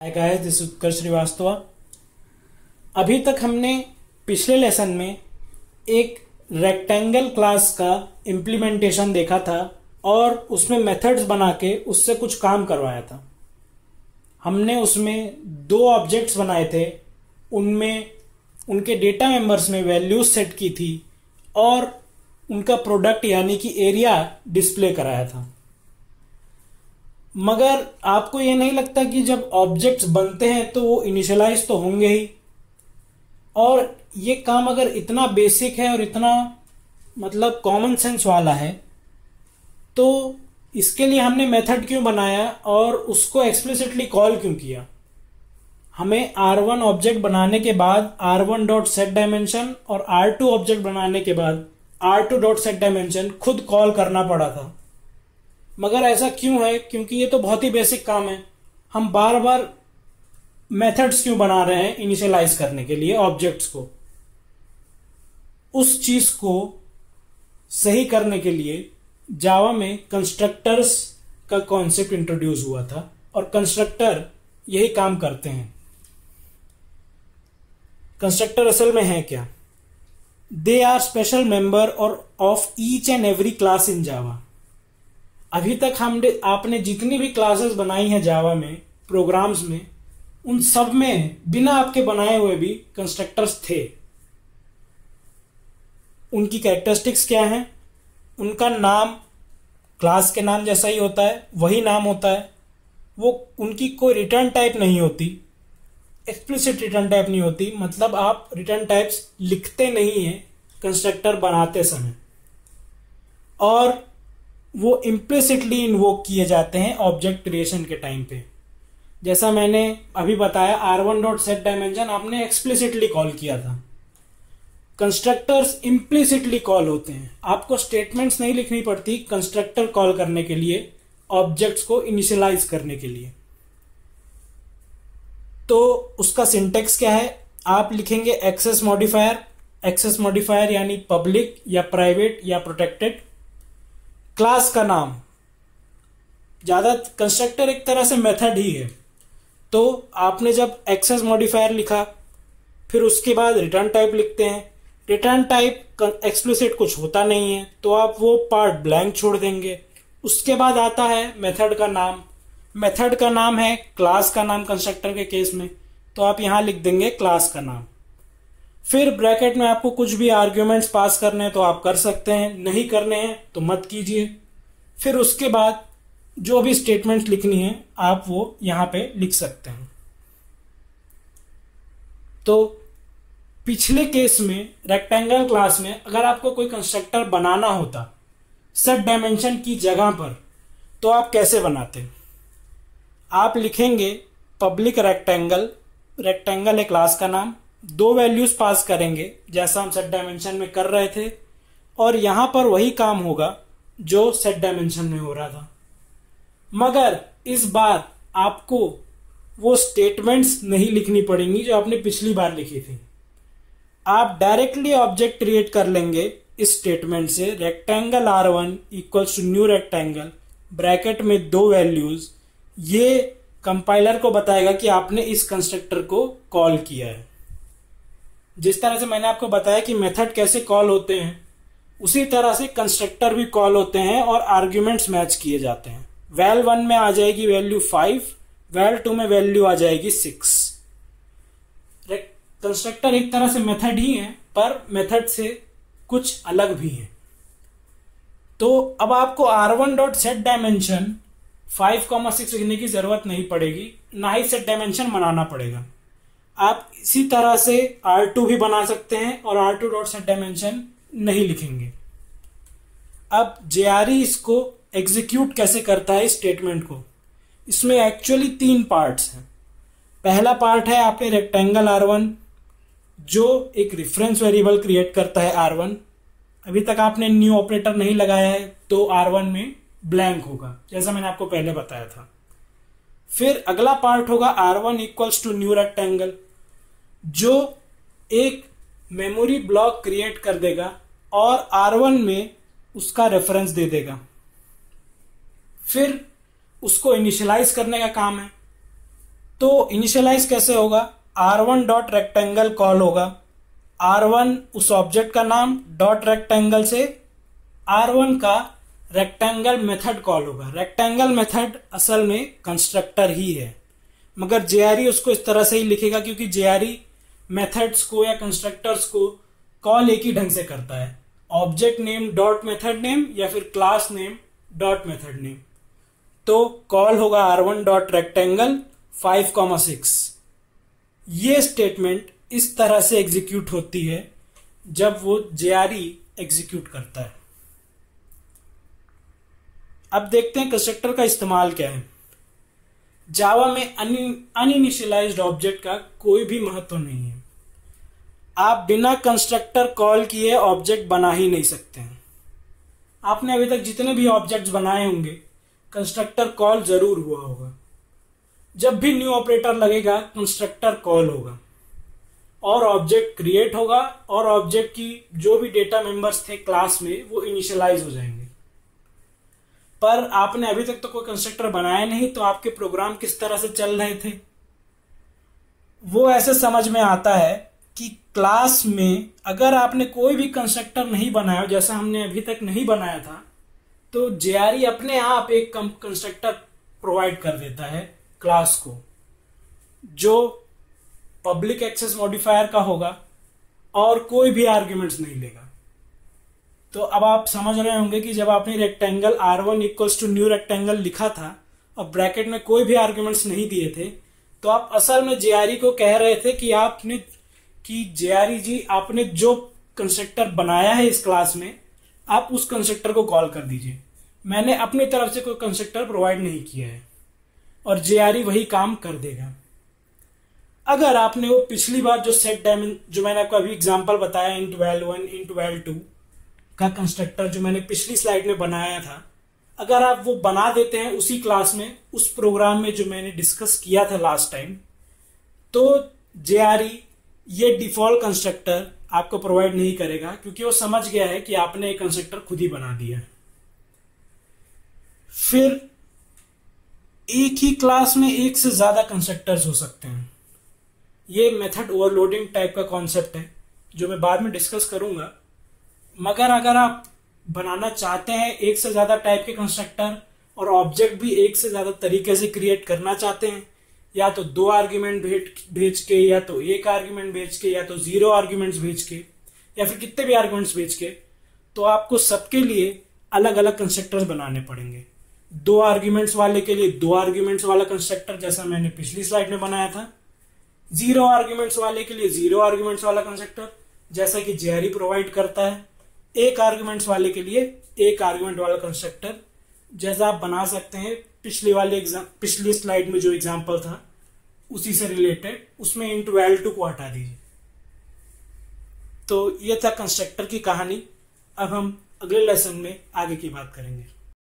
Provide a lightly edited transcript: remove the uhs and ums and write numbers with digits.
Hi guys, this is उत्कर्ष श्रीवास्तव। अभी तक हमने पिछले लेसन में एक रेक्टेंगल क्लास का इम्प्लीमेंटेशन देखा था और उसमें मेथड्स बना के उससे कुछ काम करवाया था। हमने उसमें दो ऑब्जेक्ट्स बनाए थे, उनमें उनके डेटा मेंबर्स में वैल्यूज सेट की थी और उनका प्रोडक्ट यानी कि एरिया डिस्प्ले कराया था। मगर आपको ये नहीं लगता कि जब ऑब्जेक्ट्स बनते हैं तो वो इनिशियलाइज तो होंगे ही, और ये काम अगर इतना बेसिक है और इतना मतलब कॉमन सेंस वाला है तो इसके लिए हमने मेथड क्यों बनाया और उसको एक्सप्लिसिटली कॉल क्यों किया। हमें R1 ऑब्जेक्ट बनाने के बाद R1 डॉट सेट डायमेंशन और R2 ऑब्जेक्ट बनाने के बाद R2 डॉट सेट डायमेंशन खुद कॉल करना पड़ा था। मगर ऐसा क्यों है? क्योंकि ये तो बहुत ही बेसिक काम है। हम बार बार मेथड्स क्यों बना रहे हैं इनिशियलाइज करने के लिए ऑब्जेक्ट्स को? उस चीज को सही करने के लिए जावा में कंस्ट्रक्टर्स का कॉन्सेप्ट इंट्रोड्यूस हुआ था और कंस्ट्रक्टर यही काम करते हैं। कंस्ट्रक्टर असल में है क्या? दे आर स्पेशल मेंबर और of each and every class in Java. अभी तक आपने जितनी भी क्लासेस बनाई हैं जावा में, प्रोग्राम्स में, उन सब में बिना आपके बनाए हुए भी कंस्ट्रक्टर्स थे। उनकी कैरेक्टरिस्टिक्स क्या है? उनका नाम क्लास के नाम जैसा ही होता है, वही नाम होता है। वो उनकी कोई रिटर्न टाइप नहीं होती, एक्सप्लिसिट रिटर्न टाइप नहीं होती, मतलब आप रिटर्न टाइप्स लिखते नहीं हैं कंस्ट्रक्टर बनाते समय, और वो इम्प्लिसिटली इन्वोक किए जाते हैं ऑब्जेक्ट क्रिएशन के टाइम पे। जैसा मैंने अभी बताया, R1 डॉट सेट डायमेंशन आपने एक्सप्लिसिटली कॉल किया था। कंस्ट्रक्टर्स इम्प्लिसिटली कॉल होते हैं, आपको स्टेटमेंट्स नहीं लिखनी पड़ती कंस्ट्रक्टर कॉल करने के लिए, ऑब्जेक्ट्स को इनिशियलाइज करने के लिए। तो उसका सिंटेक्स क्या है? आप लिखेंगे एक्सेस मॉडिफायर यानी पब्लिक या प्राइवेट या प्रोटेक्टेड। क्लास का नाम, ज्यादा कंस्ट्रक्टर एक तरह से मेथड ही है, तो आपने जब एक्सेस मॉडिफायर लिखा फिर उसके बाद रिटर्न टाइप लिखते हैं। रिटर्न टाइप एक्सप्लिसिट कुछ होता नहीं है तो आप वो पार्ट ब्लैंक छोड़ देंगे। उसके बाद आता है मेथड का नाम। मेथड का नाम है क्लास का नाम कंस्ट्रक्टर के केस में, तो आप यहां लिख देंगे क्लास का नाम। फिर ब्रैकेट में आपको कुछ भी आर्ग्यूमेंट्स पास करने हैं तो आप कर सकते हैं, नहीं करने हैं तो मत कीजिए। फिर उसके बाद जो भी स्टेटमेंट्स लिखनी है आप वो यहां पे लिख सकते हैं। तो पिछले केस में रेक्टेंगल क्लास में अगर आपको कोई कंस्ट्रक्टर बनाना होता सेट डायमेंशन की जगह पर, तो आप कैसे बनाते? आप लिखेंगे पब्लिक रेक्टेंगल है क्लास का नाम, दो वैल्यूज पास करेंगे जैसा हम सेट डायमेंशन में कर रहे थे, और यहां पर वही काम होगा जो सेट डायमेंशन में हो रहा था। मगर इस बार आपको वो स्टेटमेंट्स नहीं लिखनी पड़ेंगी जो आपने पिछली बार लिखी थी। आप डायरेक्टली ऑब्जेक्ट क्रिएट कर लेंगे इस स्टेटमेंट से, rectangle R1 equals to new rectangle, bracket में दो वैल्यूज। ये कंपाइलर को बताएगा कि आपने इस कंस्ट्रक्टर को कॉल किया है। जिस तरह से मैंने आपको बताया कि मेथड कैसे कॉल होते हैं, उसी तरह से कंस्ट्रक्टर भी कॉल होते हैं और आर्ग्यूमेंट्स मैच किए जाते हैं। वैल 1 में आ जाएगी वैल्यू 5, वैल 2 में वैल्यू आ जाएगी 6। कंस्ट्रक्टर एक तरह से मेथड ही है, पर मेथड से कुछ अलग भी है। तो अब आपको R1 डॉट सेट डायमेंशन 5,6 लिखने की जरूरत नहीं पड़ेगी, ना ही सेट डायमेंशन बनाना पड़ेगा। आप इसी तरह से R2 भी बना सकते हैं और R2 डॉट सेट डायमेंशन नहीं लिखेंगे। अब JRE इसको एग्जीक्यूट कैसे करता है इस स्टेटमेंट को? इसमें एक्चुअली 3 पार्ट्स हैं। पहला पार्ट है आपने रेक्टेंगल R1 जो एक रेफरेंस वेरिएबल क्रिएट करता है R1। अभी तक आपने न्यू ऑपरेटर नहीं लगाया है तो R1 में ब्लैंक होगा, जैसा मैंने आपको पहले बताया था। फिर अगला पार्ट होगा R1 equals to new rectangle, जो एक मेमोरी ब्लॉक क्रिएट कर देगा और R1 में उसका रेफरेंस दे देगा। फिर उसको इनिशियलाइज करने का काम है। तो इनिशियलाइज कैसे होगा, R1 डॉट रेक्टेंगल कॉल होगा, R1 उस ऑब्जेक्ट का नाम, डॉट रेक्टेंगल से R1 का रेक्टेंगल मेथड कॉल होगा। रेक्टेंगल मेथड असल में कंस्ट्रक्टर ही है, मगर जेआरई उसको इस तरह से ही लिखेगा क्योंकि जेआरई मेथड्स को या कंस्ट्रक्टर्स को कॉल एक ही ढंग से करता है, object name dot method name या फिर class name dot method name. तो कॉल होगा R1 डॉट रेक्टेंगल 5,6। ये स्टेटमेंट इस तरह से एग्जीक्यूट होती है जब वो जेआरई एग्जीक्यूट करता है। अब देखते हैं कंस्ट्रक्टर का इस्तेमाल क्या है। जावा में अनइनिशियलाइज्ड ऑब्जेक्ट का कोई भी महत्व नहीं है। आप बिना कंस्ट्रक्टर कॉल किए ऑब्जेक्ट बना ही नहीं सकते हैं। आपने अभी तक जितने भी ऑब्जेक्ट्स बनाए होंगे कंस्ट्रक्टर कॉल जरूर हुआ होगा। जब भी न्यू ऑपरेटर लगेगा कंस्ट्रक्टर कॉल होगा और ऑब्जेक्ट क्रिएट होगा और ऑब्जेक्ट की जो भी डेटा मेंबर्स थे क्लास में वो इनिशियलाइज हो जाएंगे। पर आपने अभी तक तो कोई कंस्ट्रक्टर बनाया नहीं, तो आपके प्रोग्राम किस तरह से चल रहे थे? वो ऐसे समझ में आता है कि क्लास में अगर आपने कोई भी कंस्ट्रक्टर नहीं बनाया, जैसा हमने अभी तक नहीं बनाया था, तो जेआरई अपने आप एक कंस्ट्रक्टर प्रोवाइड कर देता है क्लास को, जो पब्लिक एक्सेस मॉडिफायर का होगा और कोई भी आर्ग्यूमेंट्स नहीं लेगा। तो अब आप समझ रहे होंगे कि जब आपने rectangle R1 equals to new rectangle लिखा था और ब्रैकेट में कोई भी आर्ग्यूमेंट्स नहीं दिए थे, तो आप असल में जेआरई को कह रहे थे कि जेआरई जी आपने जो कंस्ट्रक्टर बनाया है इस क्लास में, आप उस कंस्ट्रक्टर को कॉल कर दीजिए। मैंने अपनी तरफ से कोई कंस्ट्रक्टर प्रोवाइड नहीं किया है और जेआरई वही काम कर देगा। अगर आपने वो पिछली बार जो जो मैंने आपको अभी एग्जांपल बताया int val1 int val2 का कंस्ट्रक्टर जो मैंने पिछली स्लाइड में बनाया था, अगर आप वो बना देते हैं उसी क्लास में, उस प्रोग्राम में जो मैंने डिस्कस किया था लास्ट टाइम, तो जेआरई ये डिफॉल्ट कंस्ट्रक्टर आपको प्रोवाइड नहीं करेगा क्योंकि वो समझ गया है कि आपने एक कंस्ट्रक्टर खुद ही बना दिया है। फिर एक ही क्लास में एक से ज्यादा कंस्ट्रक्टर्स हो सकते हैं। ये मेथड ओवरलोडिंग टाइप का कॉन्सेप्ट है जो मैं बाद में डिस्कस करूंगा। मगर अगर आप बनाना चाहते हैं एक से ज्यादा टाइप के कंस्ट्रक्टर और ऑब्जेक्ट भी एक से ज्यादा तरीके से क्रिएट करना चाहते हैं, या तो 2 आर्ग्यूमेंट भेज के, या तो 1 आर्ग्यूमेंट भेज के, या तो 0 आर्ग्यूमेंट्स भेज के, या फिर कितने भी आर्ग्यूमेंट्स भेज के, तो आपको सबके लिए अलग अलग कंस्ट्रक्टर्स बनाने पड़ेंगे। 2 आर्ग्यूमेंट्स वाले के लिए 2 आर्ग्यूमेंट्स वाला कंस्ट्रक्टर जैसा मैंने पिछली स्लाइड में बनाया था, 0 आर्ग्यूमेंट्स वाले के लिए 0 आर्ग्यूमेंट्स वाला कंस्ट्रक्टर जैसा कि जेआरई प्रोवाइड करता है, 1 आर्ग्यूमेंट्स वाले के लिए 1 आर्ग्यूमेंट वाला कंस्ट्रक्टर जैसा आप बना सकते हैं। पिछली स्लाइड में जो एग्जांपल था उसी से रिलेटेड, उसमें int val2 को हटा दीजिए। तो ये था कंस्ट्रक्टर की कहानी। अब हम अगले लेसन में आगे की बात करेंगे।